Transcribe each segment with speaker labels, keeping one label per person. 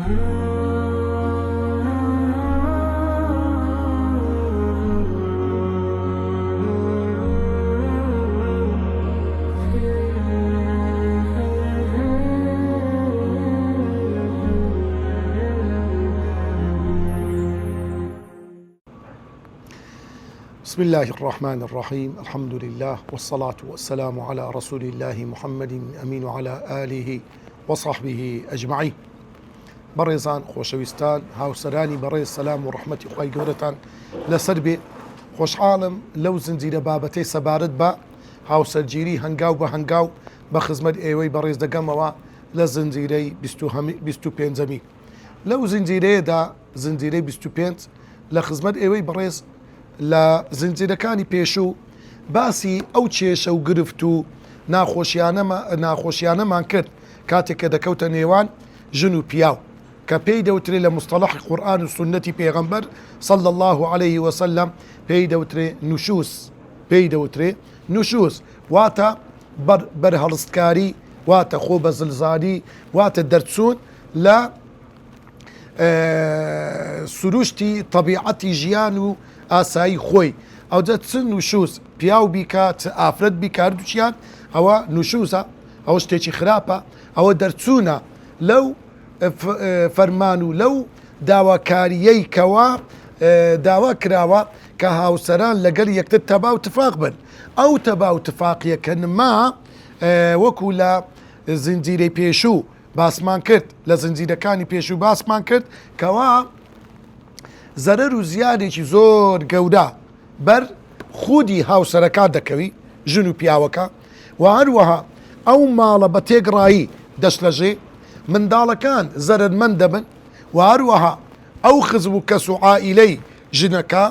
Speaker 1: بسم الله الرحمن الرحيم. الحمد لله والصلاة والسلام على رسول الله محمد أمين وعلى آله وصحبه أجمعين. بريزان خوشويستان هاوسراني بريز السلام ورحمة خوي قورتان لسربي خوش عالم لو زنجير بابتي سبارد با هاوسرجيري هنگاو بهنگاو بخزمت ايوي بريز دقموا لزنجيري بستو بينزمي لو زنجيري دا زنجيري بستو بينز لخزمت ايوي بريز لە زنجیرەکانی پێشوو باسی ئەو کێشە و گرفت و ناخۆشیانەمان کرد کاتێک کە دەکەوتە نێوان ژن و پیاو کە پێی دەوترێ لە مستەڵەحی قورئان و سونەتی پێغەمبەر صلی الله عليه وسلم پێی دەوترێ نوشوز واتە بەرهەڵستکاری واتە خۆ بەزلزانی واتە دەرچوون لە سروشتی طبیعەتی ژیان و ئاسایی خۆی ئەوجە چ نوشوز پیاو بیکات ئافرەت بیکاردوچیان ئەوە نوشوزە ئەوە شتێکی خراپە ئەوە دەرچوونە لەو فەرمان و لەو داواکاریەی کەوا داوا کراوە کە هاوسەران لەگەڵ یەکتر تەبا و تفاق بن ئەو تەبا و تفاقیەکە نما وەکو لە زنجیرەی پێشوو باسمان کرد لە زنجیرەکانی پێشوو باسمان کرد کەوا زەرەر و زیانێکی زۆر گەورە بەر خودی هاوسەرەکە دەکەوی ژن و پیاوەکە و هەروەها ئەو ماڵە بە تێگڕایی دەشلەژێ منداڵەکان زەرمەند دەبن و هەروەها ئەو خزم و کەس و عائیلەی ژنەکە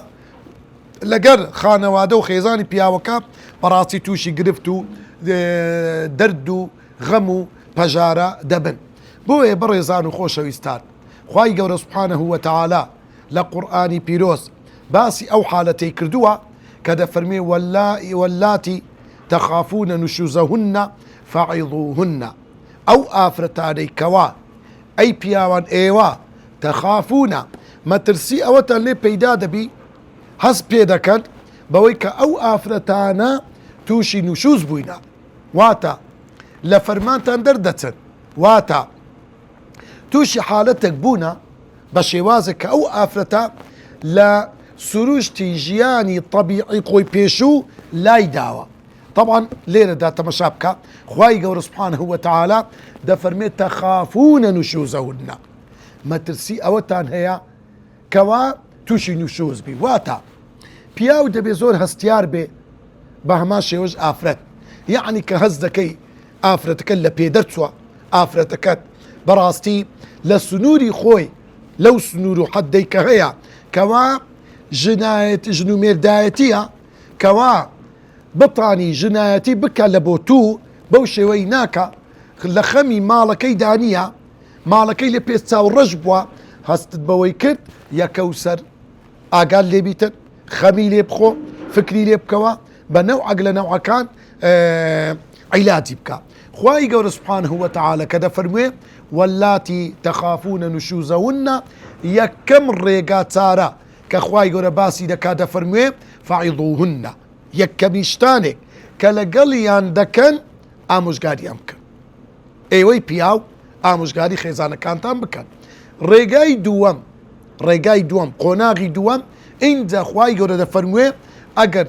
Speaker 1: لەگەر خانەوادە و خێزانی پیاوەکە بەڕاستی تووشی گرفت و دەرد و غەم و پەژارە دەبن. بۆیە بەڕێزان و خۆشەویستان خوای گەورە سوبحانەه وتەعالا لە قورئانی پیرۆز باسی ئەو حالەتەی کردووە کە دەفەرمێ واللاتی تەخافونە نوشوزەهن فەعیظوهن ئەو ئافرەتانەی کەوا ئەی پیاوان ئێوە تەخافونە مەترسی ئەوەتان لێ پەیدا دەبی هەست پێ دەکەن بەوەی کە ئەو ئافرەتانە تووشی نوشوز بووینە واتە لە فەرمانتان دەردەچن واتە تووشی حالەتێک بوونە بە شێوازە کە ئەو ئافرەتە لە سروشتی ژیانی طەبیعی خۆی پێشوو لای داوە. طبعا لێرەدا تەمەشا بکە خوای گەورە سوبحانەه وتەعالا دەفەرمێت تەخافونە نوشوزەهن مەترسی ئەوەتان هەیە کەوا تووشی نوشوز بی واتە پیاو دەبێ زۆر هەستیار بێ بە هەمان شێوەش ئافرەت یعنی کە هەست دەکەی ئافرەتەکە لە پێدەرچووە ئافرەتەکەت بەڕاستی لە سنووری خۆی لەو سنوور و حەدەی کە هەیە کەوا ژن و مێردایەتیە کەوا بتانی ژنایەتی بکە لە بۆ تو بەو شێوەی ناکە لە خەمی ماڵەکەی دانیە ماڵەکەی لە پێش چاوڕەش بووە هەستت بەوەی کرد یەکەوسەر ئاگال لێبیتن خەمی لێ بخۆ فکری لێ بکەوە بە نەوعەک لە نەوعەکان عیلاجی بکە. خوای گەورە سوبحانەه وتەعالا کە دەفەرموێ واللاتی تەخافونە نوشوزەهن یەکەم ڕێگا چارە کە خوای گەورە باسی دەکات دەفەرموێ فەعیظوهن یەکەمی شتانێک کە لەگەڵیان دەکەن ئامۆژگاریان بکەن ئێوەی پیاو ئامۆژگاری خێزانەکانتان بکەن. ڕێگای دووەم قۆناغی دووەم ئینجا خوای گەورە دەفەرموێ ئەگەر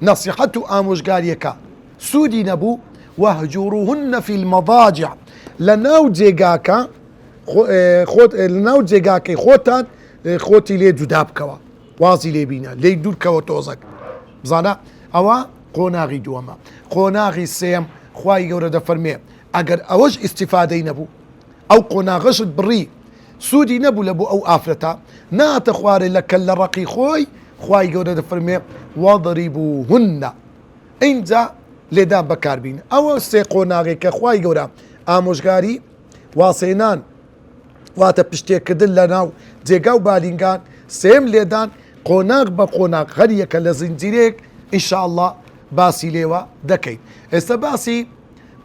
Speaker 1: نەسیحەت و ئامۆژگاریەکە سوودی نەبوو وهجوروهن في المضاجع لەناو جێگاکەی خۆتان خۆتی لێ جودا بکەوە وازی لێ بینە لێی دوورکەوە تۆزەک بزانە ئەوە قۆناغی دووەمە. قۆناغی سێم خوای گەورە دەفەرمێ ئەگەر ئەوەش ئیستیفادەی نەبوو ئەو قۆناغەشت بڕی سوودی نەبوو لە بۆ ئەو ئافرەتە ناتە خوارێ لە کەل لە ڕقی خۆی خوای گەورە دەفەرمێ وەضریبوهن ئینجا لێدان بەکاربین. ئەوە سێ قۆناغی کە خوای گەورە ئامۆژگاری واسێنان واتە پشتێکردن لە ناو جێگا و بالینگان سێم لێدان قۆناغ بە قۆناغ هەریەکە لە زنجیرێک ئینشاءالله باسی لێوە دەکەین. ئێستا باسی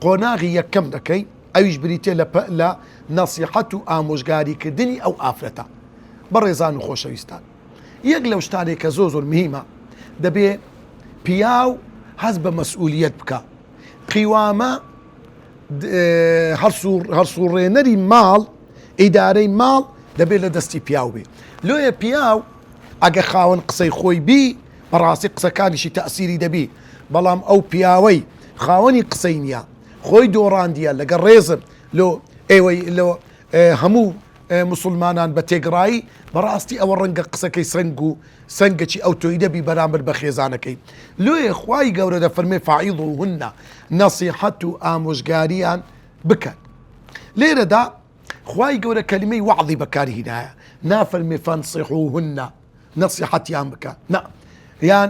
Speaker 1: قۆناغی یەکەم دەکەی ئەویش بریتێ لە نەسیحەت و ئامۆژگاریکردنی ئەو ئافرەتە. بەڕێزان و خۆشەویستان، یەک لەو شتانێک کە زۆر مهمە، دەبێ پیاو هەز بە مەسئولیت بکە. قیوامە هەرسوڕێنەری ماڵ، ئیدارەی ماڵ دەبێت لە دەستی پیاو بێ. لۆیە پیاو ئەگە خاوەن قسەی خۆی بی، بەڕاستی قسەکانیشی تەئسیری دەبی، بەڵام ئەو پیاوەی خاوەنی قسەی نییە، خۆی دۆڕاندیە لەگە ڕێزم لۆ هەموو مسلمانان بە تێگڕایی، بەڕاستی ئەوە ڕەنگە قسەکەی سنگ و سنگەکی ئەو تۆی دەبی بەرامبەر بە خێزانەکەی. لۆیە خوای گەورە دەفەرمێ فاعیضوهن، نەسیحەت و ئامۆژگاریان بکەن. لێرەدا خوای گەورە کەلیمەی وەعظی بەکاری هێنایە، نافەرمێ فەنسیحوهن، نەسیحەتیان بکە، نا، یان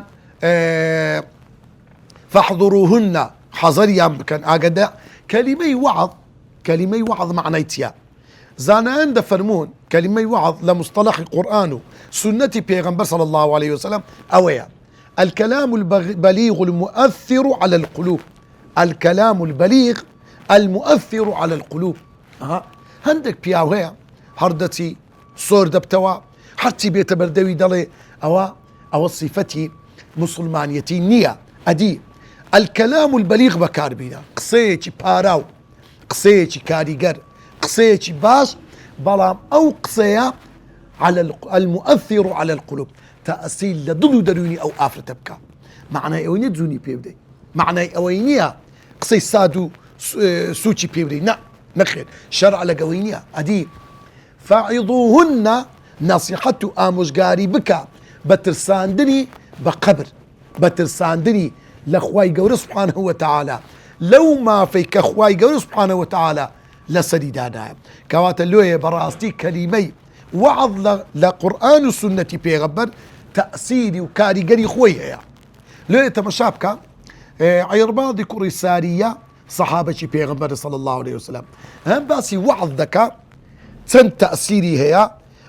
Speaker 1: فەحضروهن، حەزەریان بکەن. ئاگەدا کەلیمەی وەعظ معنای چییە؟ زانایان دەفەرمون کەلیمەی وەعظ لە مستەلەحی قورئان و سنەتی پێغەمبەر صلی الله عليه وسلم ئەوەیە: الكلام البليغ المؤثر على القلوب. الكلام البليغ المؤثر على القلوب. هەندێک پیاو هەیە هەردەچی سۆر دەبتەوە، هەرچی بێتە بەردەوی دەڵێ ئەوە صیفەتی مسلمانیەتی نییە. ئەدی الكلام البليغ بەکاربینە، قسەیەکی پاراو، قسەیەکی کاریگەر، قسەیەکی باش، بەڵام ئەو قسەیە على المؤثر على القلوب، تەئسیر لە دڵ و دەرونی ئەو ئافرەتە بکە. معنای ئەوەی نییە جوونی پێ بدەیت، معنای ئەوەی نییە قسەی ساد و سوچی پێ بدەیت، نەخێر، شەرع لەگەوەی نییە. ئەدی فاعیضوهن، نەسیحەت و ئامۆژگاری بکە بە ترساندنی بە قەبر، بە ترساندنی لە خوای گەورە سوبحانه وتعالى، لەو مافەی کە خوای گەورە سوبحانه وتعالى لەسەری دادایە. کەواتە لۆیە بەڕاستی کەلیمەی وەعظ لە قورئان و سنەتی پێغەمبەر تەئسیری و کاریگەری خۆی هەیە. لۆیە تەمەشا بکە، عیرباضی کوڕی ساریە سەحابەی پێغەمبەر صلی الله عليه وسلم هەم باسی وەعظ دەکا، چەند تەئسیری هەیە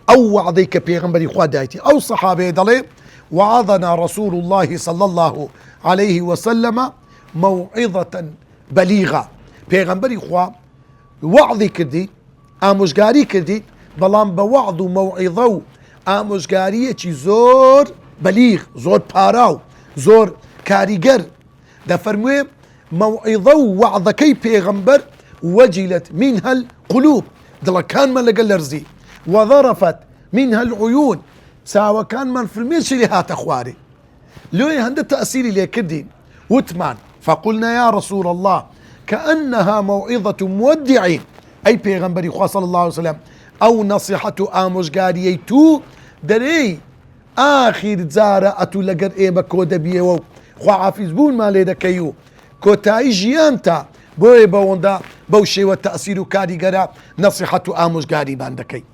Speaker 1: ئەو وەعظەی کە پێغەمبەری خوا دایەتی. ئەو سەحابەیە دەڵێ: وعظنا رسول الله صلى الله عليه وسلم موعظة بليغة. پێغەمبەری خوا وەعظی کردی، ئامۆژگاری کردی، بەڵام بە وەعظ و مەوعیظە و ئامۆژگاریەکی زۆر بەلیغ، زۆر پاراو، زۆر کاریگەر. دەفەرموێ مەوعیظە و وەعظەکەی پێغەمبەر وەجلت منها القلوب، دڵەکانمان لەگەڵ لەرزی، وەذەرفت منها العيون، چاوەکانمان فرمێشی لێ هاتە خوارێ. لۆیە هەندە تەئسیری لێ کردین، وتمان فقلنا يا رسول الله كأنها موعظة مودعين. أي پیغمبری خوا صلی الله عليه وسلم أو نصيحة ئامۆژگاریەی تو دەرێی آخر جارە ئەتوو لەگەر ئێمە کۆ دەبیەوە و خواحافیز بوونمان لێ دەکەی و کۆتایی ژیانتە، بۆیە بەوەندا بەو شێوە تەئسیر و کاریگەرە نەسیحەت و ئامۆژگاریمان دەکەی.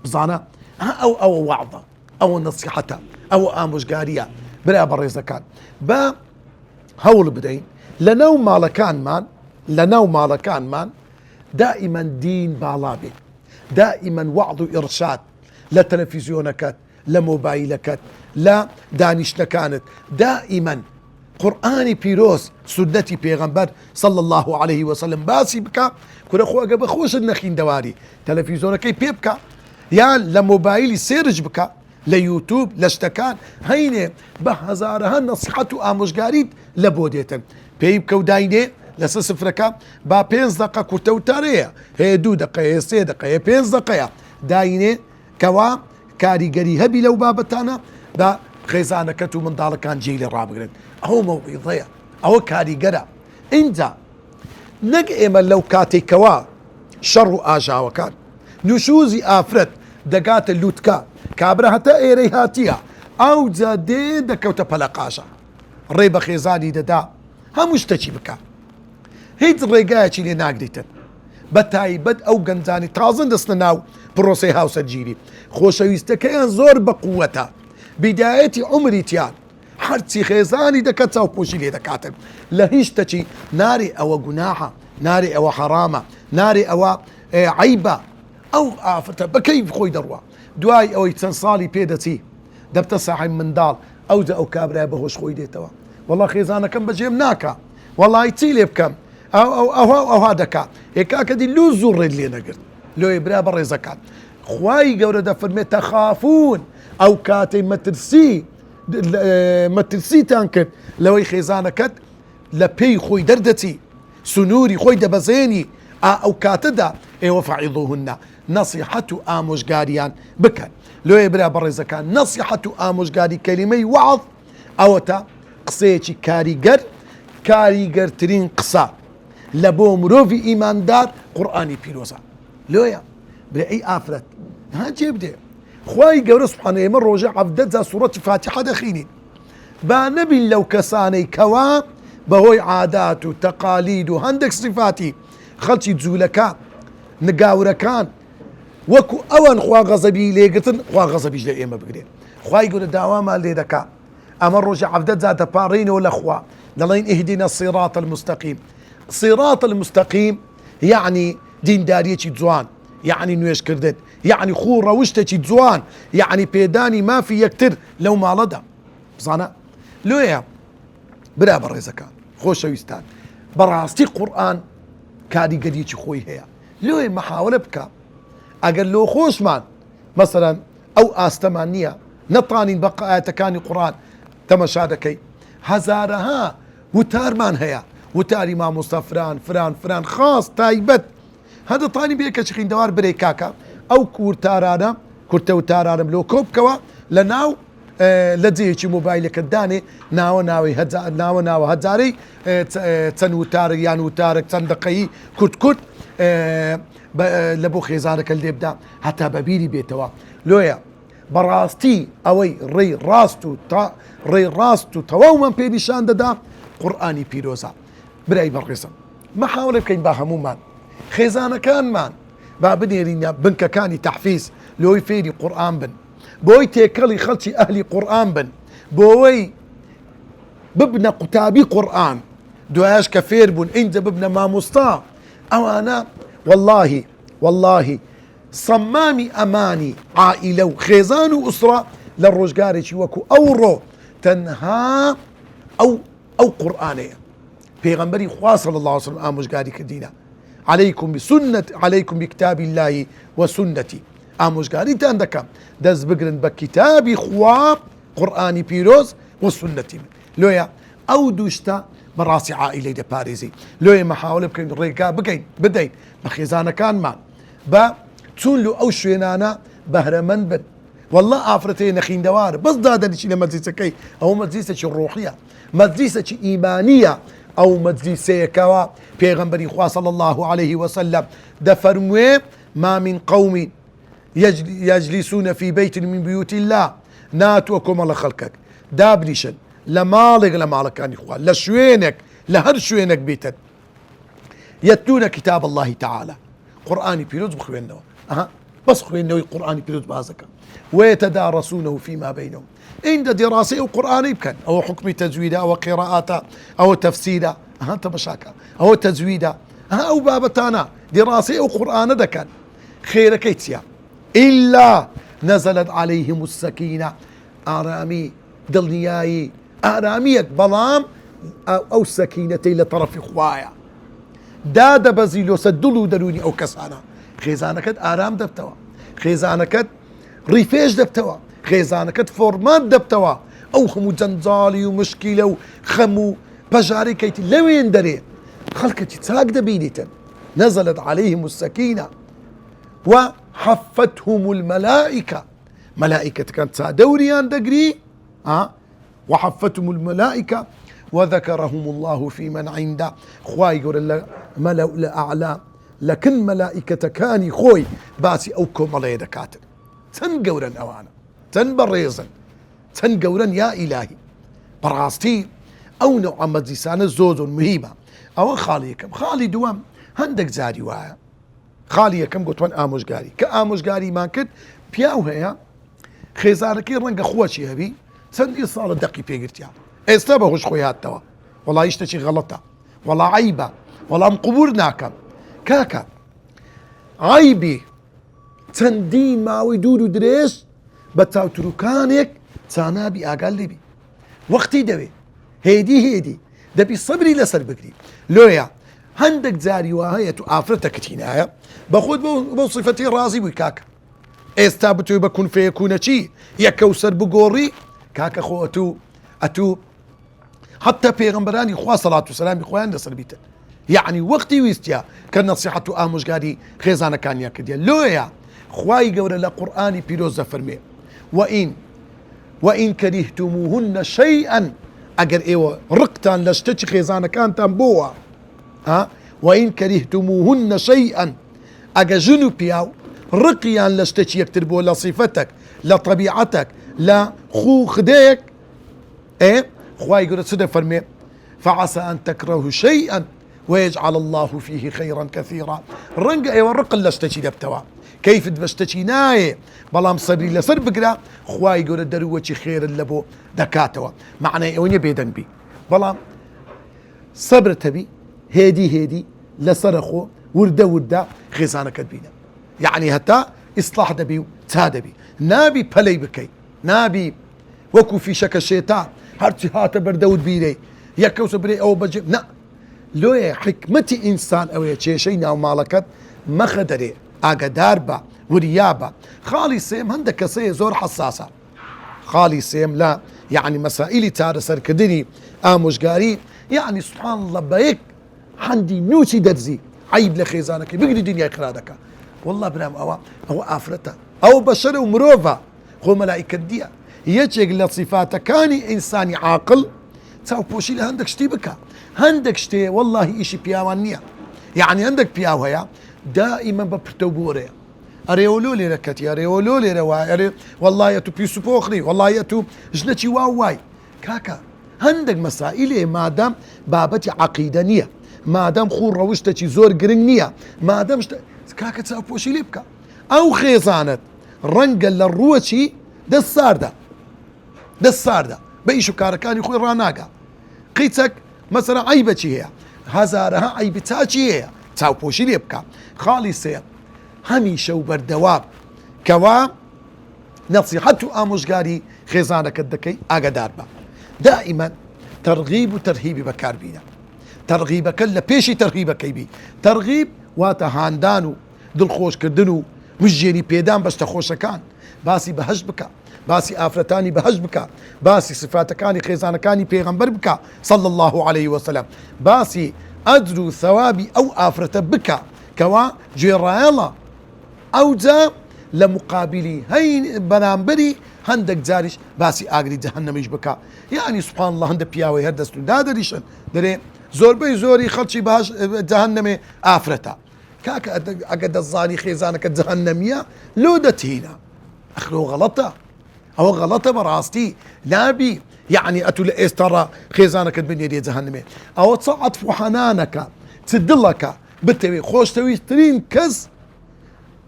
Speaker 1: بزانە ئەوە وەعظە، ئەوە نەسیحەتە، ئەوە ئامۆژگاریە. برا بەڕێزەکان، بە هەوڵ بدەین لەناو ماڵەکانمان دائما دین باڵا بێت، دائما وەعظ و ئیرشاد لە تەلەڤیزیۆنەکەت، لە مۆبایلەکەت، لە دانیشتەکانت، دائما قورئانی پیرۆز، سنەتی پێغەمبەر صلی الله عليه وسلم باسی بکە. کورە خۆ ئەگە بەخۆشت نەخیندەواری تەلەڤیزۆنەکەی پێ بکە، یان لە مۆبایلی سێرج بکە، لە یوتوب، لە شتەکان هەینێ بە هەزارەها نەسیحەت و ئامۆژگاریت لە بۆ دێتن. پێی بکە و داینێ لەسەر سفرەکە با 5 دقە کورتەوتارەیە، هەیە 2 دقەیە، 3 دقەیە، 5 دقەیە، داینێ کەوا کاریگەری هەبی لەو بابەتانە بە خێزانەکەت و منداڵەکان جێی لێ ڕابگرن. ئەوە مەوعیظەیە، ئەوە کاریگەرە. اینجا نەک ئێمە لەو کاتێکەوە شەڕ و ئاژاوەکان نوشوزی ئافرەت دەگاتە لووتکە، کابرا هەتا ئێرەی هاتیە، ئەو جا دێ دەکەوتە پەلەقاشە، ڕێ بە خێزانی دەدا، هەموو شتێکی بکە، هیچ ڕێگایەکی لێ ناگریتن. بە تایبەت ئەو گەنجانی تازن دەستنە ناو پرۆسەی هاوسەرگیری، خۆشەویستەکەیان زۆر بە قووەتە، بیدایەتی عومریتیان هەرچی خێزانی دەکات چاوپۆشی لێ دەکاتن. لە هیچ شتێکی نارێ ئەوە گوناحە، نارێ ئەوە حەرامە، نارێ ئەوە عەیبە. ئەو ئافرەتە بەکەی خۆی دەڕوا، دوای ئەوەی چەند ساڵی پێدەچی دەبتە ساحیب منداڵ، ئەوجا ئەو کابرای بەهۆش خۆی دێتەوە، وەڵڵا خێزانەکەم بەجێم ناکە، وەڵڵای چی لێ بکەم، ئەوها دەکات، هێکاکە دی لوو زوو ڕێت لێ نەگرت، لۆ برا بە ڕێزەکان خوای گەورە دەفەرمێت تەخافون ئەو کاتەی مەترسیتان کرد لەوەی خێزانەکەت لە پێی خۆی دەردەچی سنووری خۆی دەبەزێنی ئەو کاتەدا ئێوە فەعیضوهن نەسیحەت و ئامۆژگاریان بکەن لۆیە برا بە ڕێزەکان نەسیحەت و ئامۆژگاری کەلیمەی وەعظ ئەوەتە قسەیەکی کاریگەرترین قسە لە بۆ مرۆڤی ئیماندار قورئانی پیرۆزە لۆیە برێ ئەی ئافرەت ها جێ بدێ خوای گەورە سوبحانە ئێمە ڕۆژە 17 سوورەتی فاتحە دەخوێنین با نەبین لەو کەسانەی کەوا بەهۆی عادات و تەقالید و هەندێک صفاتی خەڵکی جوولەکە نگاورەکان وەکو ئەوان خوا غەزەبی لێگرتن خوا غەزەبیش لە ئێمە بگرێن خوای گەورە داوامان لێ دەکا ئەمە ڕۆژە 17 دەپاڕێنەوە لە خوا دەڵێن ئیهدینا الصراط المستقیم صراط المستقیم یعنی دینداریەکی جوان یعنی نوێژکردن یعنی خوو ڕەوشتێکی جوان یعنی پێدانی مافی یەکتر لەو ماڵەدا بزانە لۆیە برا بە ڕێزەکان خۆشەویستان بەڕاستی قورئان کاریگەریەکی خۆی هەیە لۆیە مەحاولە بکە ئەگەر لۆ خۆشمان مەسەلەن ئەو ئاستەمان نییە نەتوانین بە ئاەتەکانی قورئان تەمەشا دەکەی هەزارەها وتارمان هەیە وتاری مامۆستا فران خاص تایبەت هەدەتوانی بێ کە خوێندەوار برێ کاکە ئەو کورتە وتارانم لۆ کۆبکەوە لە ناو لە جێیەکی مۆبایلەکە دانێ ناوە هەزارەی چەند وتارە یان وتارێک چەند دقەیی کورت لە بۆ خێزانەکە لێبدا هەتا بەبیری بێتەوە لۆیە بەڕاستی ئەوەی ڕێی ڕاست و تەواومان پێ نیشان دەدا قورئانی پیرۆزە برای بەڕێزم مەحاولە بکەین با هەمومان خێزانەکانمان با بنێرینە بنکەکانی تەحفیز لۆی فێری قورئان بن بۆی تێکەڵی خەڵکی ئەهلی قورئان بن بۆەوەی ببنە قوتابی قورئان دوایش کە فێر بوون ئینجا ببنە مامۆستا ئەوانە واللهی سەمامی ئەمانی عائیلە و خێزان و ئوسرە لە ڕۆژگارێکی وەکو ئەوڕۆ تەنها ئەو قورئانەیە پێغەمبەری خوا صلی الله علیه وسلم ئامۆژگاری کردینە عليكم بكتاب الله وسنتي ئامۆژگاریتان دەکەم دەست بگرن بە کتابی خوا قورئانی پیرۆز و سنەتی من لۆیە ئەو دووشتە بەڕاستی عائیلەی دەپارێزی لۆیە مەحاولە بکەین ڕێگا بدەین بە خێزانەکانمان بە چون لە ئەو شوێنانە بەهرەمەند بن والله ئافرەتەیە نەخیندەوارە بەس دادەنیشی لە مەجلیسەکەی ئەو مەجلیسێکی ڕۆحیە مەجلیسێکی ئیمانیە ئەو مەجلیسەیەکەوە پێغەمبەری خوا صلی الله عليه وسلم دەفەرموێ ما من قوم يجلسون في بيت من بيوت الله ناتوە کۆمەڵە خەڵکێک دابنیشن لە ماڵێک لە ماڵەکانی خوا لە شوێنێک لە هەر شوێنێک بێتن يتلون كتاب الله تعالى قورئانی پیرۆز بخوێنەوە بەس خوێندنەوەی قورئانی پیرۆز بازەکە ويتدارسونه فيما بينهم عند دراسة القرآن بكن أو حكم تزويدا أو قراءة أو تفسيرا أنت مشاكل أو تزويدا أو بابتانا دراسة القرآن دكن خير كيتيا إلا نزلت عليهم السكينة آرامي دلنياي آرامية بلام أو سكينتي لطرف خوايا داد بزيلو سدلو دروني أو كسانا خيزانكت آرام دبتوا خيزانكت ريفيش دبتوا خێزانەکەت فۆرمات دەبتەوە ئەو هەموو جەنجاڵی و مشکیلە و خەم و پەژاری کەیتی لەوێن دەرێ خەڵکێکی چاک دەبینیتن نەزەلت عليهم السەکینە وحەفتهم المەلائکە مەلائکەتەکان چادەوریان دەگری وحەفتهم المەلائکە وذكرهم الله في من عنده خوای گەورە لە مەلەء الأعلى لەکن مەلائکەتەکانی خۆی باسی ئەو کۆمەڵەیە دەکاتن چەند گەورن ئەوانە چەند بەڕێزن چەند گەورن یا ئیلاهی بەڕاستی ئەو نەوعە مەجلیسانە زۆر مهمە ئەوە خاڵی یەکەم خاڵی دووەم هەندێک جاری وایە خاڵی یەکەم گوتوان ئامۆژگاری کە ئامۆژگاریمان کرد پیاو هەیە خێزانەکەی ڕەنگە خۆچی هەبی چەندی ساڵە دەقی پێگرتیا ئێستا بەهۆش خۆی هاتەوە وەڵای شتێکی غەڵەتە وەڵا عەیبە وەڵام قبول ناکەم کاکە عەیبی چەندین ماوەی دوور و درێژ بە چاوتروکانێک چانابی ئاگال لێبی وەختی دەوێ هێدی دەبی سەبری لەسەر بگری لۆیە هەندێک جاری وهەیە تو ئافرەتە کتینایە بەخۆت بۆ صفەتی ڕازی بووی کاکە ئێستا بتوێ بە کون فەیەکونە چی یەکە و سەر بگۆڕی کاکە خۆ ئەتوو حتى پێغەمبەرانی خوا سەڵات و سەلامی خۆیان لەسەر بیتن یعنی وەختی ویستە کە نەسیحەت و ئامۆژگاری خێزانەکانیان کردیە لۆیە خوای گەورە لە قورئانی پیرۆز دەفەرمێ وئین کەریهتموهن شەیئا ئەگەر ئێوە ڕقتان لە شتێکی خێزانەکانتان بۆوە وئین کەریهتموهن شەیئا ئەگە ژن و پیاو ڕقیان لە شتێکی یەکتر بۆ لە صیفەتێک لە طەبیعەتێک لە خوو خدەیەک خوای گەورە چ دەفەرمێ فعسى أن تكرهوا شيئا ويجعل الله فيه خيرا كثيرا ڕەنگە ئێوە ڕقل لە شتێکی دەبتەوە کەیفت بە شتێکی نایە بەڵام سەبری لەسەر بگرە خوای گەورە دەروەکی خێرت لە بۆ دەکاتەوە معنای ئەوە نیە بێدەنگ بی بەڵام سەبرت هەبی هێدی لەسەرە خۆ وردە خێزانەکەت بینە یعنی هەتا ئیسلاح دەبی و چا دەبی نابی پەلەی بکەی نابی وەکو فیشەکە شێتان هەرچی هاتە بەردەوت بیرەی یەکەوسە برێ ئەوە بەجێ نە لۆیە حکمەتی ئینسان ئەوەیە کێشەی ناوماڵەکەت مەخە دەرێ ئاگدار بە وریا بە خاڵی سێم هەندێک کەسەیە زۆر حساسە خاڵی سێم لە یعنی مەسائلی چارەسەرکردنی ئامۆژگاری یعنی سوبحان الله بە یەک هەندی نوچی دەرزی عیب لە خێزانەکەی بگری دنیای خرا دەکە والله برام ئەوە ئافرەتە ئەو بەشەرە و مرۆڤە خۆ مەلائیکەت دیە یەکێک لە صیفاتەکانی ئینسانی عاقل چاوپۆشی لە هەندێک شتی بکە هەندێک شتێ واللهی ئیشی پیاوان نییە یعنی هەندێک پیاو هەیە دائیمە بە پرتەوبۆرەیە ئەرێوەلۆ لێرە کەتی ئەرێوەلۆ لێرە وای ئەرێ واللهە تو پیس و پۆخری واللهە تو ژنەکی وای کاکە هەندێک مەسائلێ مادام بابەتی عەقیدە نییە مادام خوو ڕەوشتێکی زۆر گرنگ نییە مادام کاکە چاوپۆشی لێ بکە ئەو خێزانت ڕەنگە لە ڕووەچی دەست ساردە بە ئیش و کارەکانی خۆی ڕناگە قیچەک مەسەرە عیبەچی هەیە هەزارەها عیبی چاچی هەیە چاوپۆشی لێ بکە خاڵی سێ هەمیشە و بەردەوام کەوا نەسیحەت و ئامۆژگاری خێزانەکەت دەکەی ئاگدار بە دائیمەن تەرغیب و تەرهیبی بەکاربینە تەرغیبەکە لە پێشی تەرغیبەکەی بی تەرغیب واتە هاندان و دڵخۆشکردن و وژێنی پێدان بەشتە خۆشەکان باسی بەهەشت بکە باسی ئافرەتانی بەهەشت بکە باسی صفاتەکانی خێزانەکانی پێغەمبەر بکە صلی الله عليه وسلم باسی ئەجر و ثەوابی ئەو ئافرەتە بکە کەوا گوێڕایەڵە ئەوجا لە مقابلی هەی بەرامبەری هەندێک جاریش باسی ئاگری جەهەنەمیش بکە یعنی سوبحان الله هەندێک پیاوەی هەر دەستون دادەریشن دەرێ زۆربەی زۆری خەڵکی باش جەهەنەمێ ئافرەتە کاکە ئەگە دەزانی خێزانەکە جەهەنەمیە لۆ دەتهینە ئەخرۆ غەڵەتە ئەوە غەڵەتە بەڕاستی نابی یعنی ئەتو لە ئێستاڕە خێزانەکەت بنێریە جەهەنەمێ ئەوە چ عەتف و حەنانەکە چ دڵەکە بتەوێ خۆشەویستترین کەس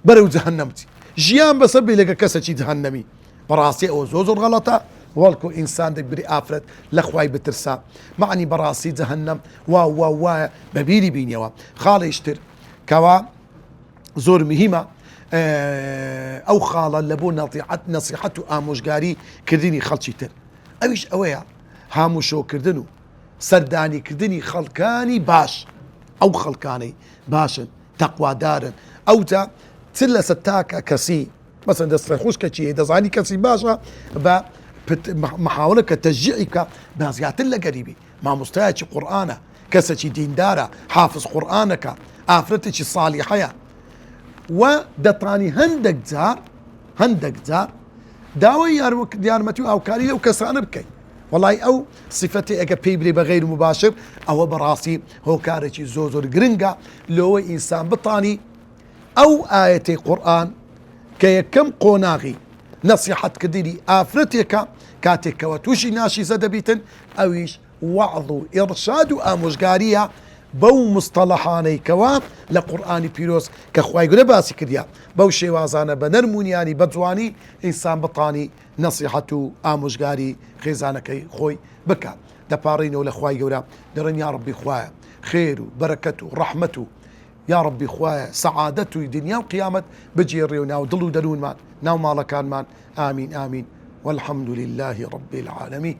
Speaker 1: بەرەو جەهەنەمچی ژیان بەسەر بێ لەگە کەسێکی جەهەنەمی بەڕاستی ئەوە زۆر غەڵەتە وەڵکو ئینسان دەبری ئافرەت لە خوای بترسا معنی بەڕاستی جەهەنەم وایە بەبیری بینیەوە خاڵیشتر کەوا زۆر مهمە ئەو خاڵە لە بۆ نەسیحەت و ئامۆژگاری کردنی خەڵکی تر ئەویش ئەوەیە هاموشۆکردن و سەردانیکردنی خەڵکانی باش ئەو خەڵکانەی باشن تەقوادارن ئەوجا چ لەسەر تاکە کەسی مەسەن دەستڕێ خوشکە چیە دەزانی کەسی باشە بە محاولە کە تەشجیعی بکە بە زیاتر لە گەریبی مامۆستایەکی قورئانە کەسێکی دیندارە حافظ قورئانەکە ئافرەتێکی ساڵیحەیە و دەتوانی هەندێک جار داوای یارمەتی و ئاوکاری لەو کەسانە بکەین وەڵای ئەو صفەتی ئەگە پێی برێ بە غەیر مباشر ئەوە بەڕاستی هۆکارێکی زۆر گرنگە لەوەی ئینسان بتانی ئەو ئاەتەی قورئان کە یەکەم قۆناغی نەسیحەتکردنی ئافرەتێکە کاتێکەوە تووشی ناشیزە دەبیتن ئەویش وەعظ و ئێڕشاد و ئامۆژگاریە بەو مستەڵەحانەی کەوا لە قورئانی پیرۆز کە خوای گەورە باسی کردیا بەو شێوازانە بە نەرمونیانی بە جوانی ئینسان بتانی نەسیحەت و ئامۆژگاری خێزانەکەی خۆی بکات دەپاڕینەوە لە خوای گەورە دەڕێن یا ڕەبی خوایە خێر و بەرەکەت و ڕەحمەت و یا ڕەبی خوایە سەعادەت و دنیا و قیامەت بجێڕێ و ناو دڵ و دەروونمان ناو ماڵەکانمان ئامین ئامین والحەمد لله رب العالمين